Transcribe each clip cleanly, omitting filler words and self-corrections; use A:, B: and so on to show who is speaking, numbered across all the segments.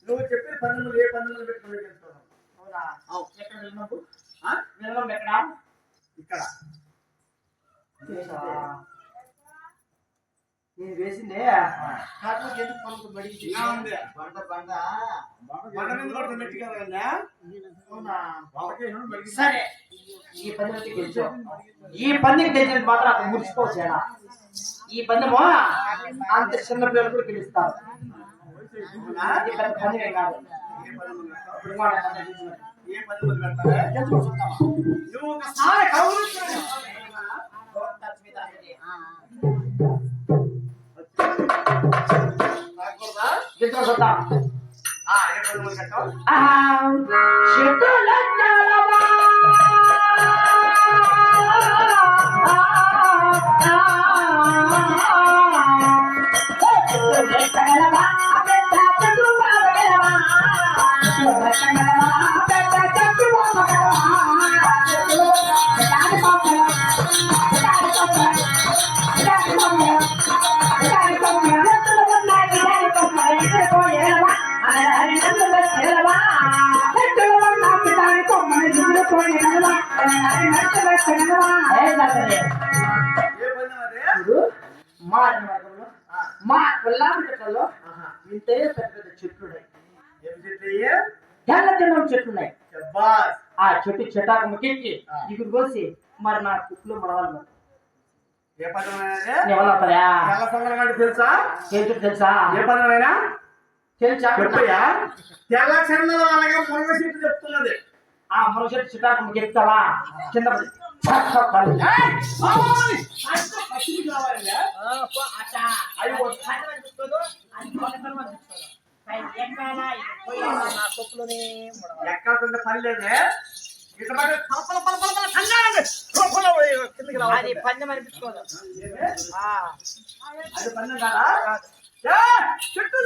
A: నువ్వు చెప్పిన పందెములు ఏ పందెములు పెట్టుకుని వెళ్తున్నావు?
B: అవునా? ఎక్కడ వెళ్ళినప్పుడు
A: వెళ్ళడం ఎక్కడ? ఇక్కడ
B: నేను వేసిందే కాకపోతే ఎందుకు పనులు బడికి సరే ఈ పందెం గెలిచావు. ఈ పందెం గెలిచిన మాత్రం అక్కడ మురిసిపోవచ్చేనా? ఈ పందెము అంత చిన్న పిల్లలు కూడా గెలుస్తారు. పందెమే కాదు.
A: ఏ పందెములు పెడతావు? నువ్వు ఒకసారి
B: మా కొల్లాంలో ఇంతే పెద్ద పెద్ద చెట్లున్నాయి. తెల్ల తెల్లని చెట్లున్నాయి. ఆ చెట్టు చెట్టాకు ముక్కి ఇగురు కోసి మరి నా కుట్లు మడవాలి.
A: ఏ పదం
B: తెలుసా? తెలుసా?
A: ఏ పదమైనా
B: తెలుసా?
A: చెప్పయ్యా. తెల్ల చందల అలాగే మునగ చెట్టు చెప్తున్నది.
B: ఆ మునగ చెట్టు చెట్టాకు ముక్కి చెప్తావా? కింద
A: ఎక్కాల్సిన పని లేదే.
B: అది పందెం అనిపించుకోదు.
A: అది పందెం కాదా? చెట్టు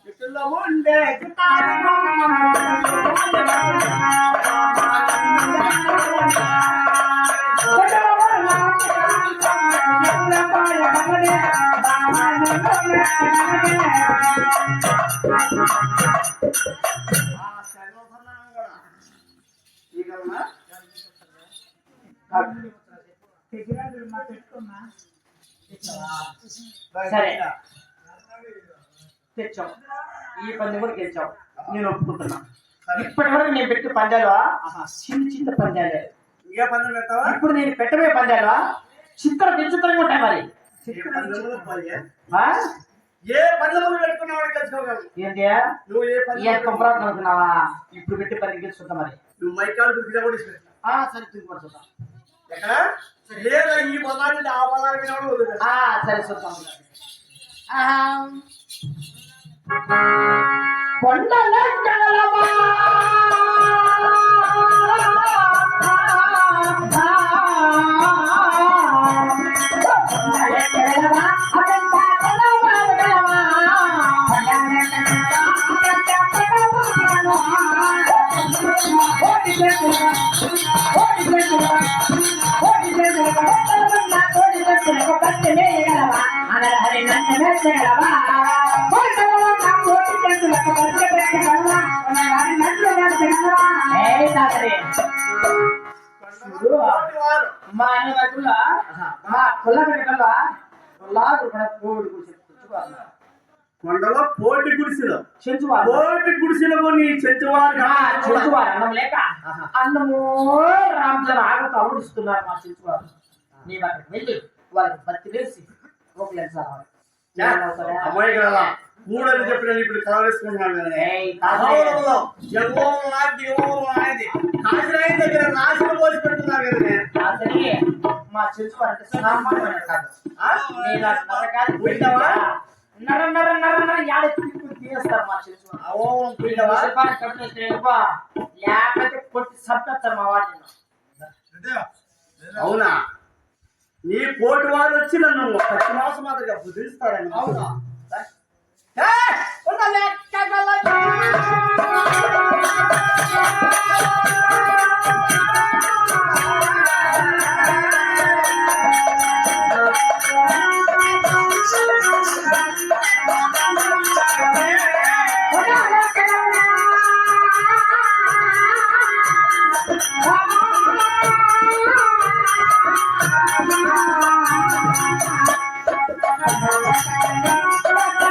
A: చెట్టులో ఉండే
B: సరే తెచ్చావు. ఈ పందెం కూడా గెలిచావు. నేను ఒప్పుకుంటున్నా. ఇప్పటి వరకు నేను పెట్టిన పందాలు చిన్న చిన్న పందాలే.
A: ఏ పందెం పెడతావా?
B: ఇప్పుడు నేను పెట్టబోయే పందాలు చిత్ర విచిత్రంగా ఉంటాయి. మరి
A: ఏ పందెములు పెట్టుకున్నావు తెలుసుకోగలవు.
B: ఏంటి అనుకున్నావా? ఇప్పుడు పెట్టి పని గెలుచుకుంటా. మరి
A: నువ్వు మైకాలు
B: సరే చూద్దాం.
A: ఎక్కడ లేదా ఈ పదాన్ని ఆ పదాన్ని
B: సరే చూద్దాం. కొండల మా అన్న మా కుల్ల పెట్టగల
A: కొండలో పోటీ గుడిసెలో
B: చెంచువారు
A: పోటీ గుడిసెలో నీ
B: చెంచువారు అన్నం లేక అన్నము రామ్జన ఆగత అమృతిస్తున్నారు మా చెంచువారు. నీవు అక్కడికి వెళ్ళి వాళ్ళకి బతి వేసి ఓకే సార్
A: అమ్మాయి కదా మూడని చెప్పిన ఇప్పుడు కలవేసుకుంటున్నాను కదా
B: ఏయ్, కాదు.
A: అవునవును. జగోం నాది, దిగోం నాది. కాశీరాయి దగ్గర రాశులు పోసి పెడుతున్నారు కదా నేను.
B: అసలు మా చెల్లి అంటే సామాన్యమైన కాదు.
A: ఆ?
B: నేను అసలు నరకాలు
A: పోయినావా?
B: నర నర నర నర యాడ తీస్తారు మా చెల్లి.
A: అవును, పోయినావా?
B: లేకపోతే కొట్టి సర్పేస్తారు మా వాడిని.
A: అవునా నీ పోటీ వారు వచ్చి నన్ను ప్రతి మాసం మాదిరిగా బుద్ధిస్తారని అవునా
C: Thank you.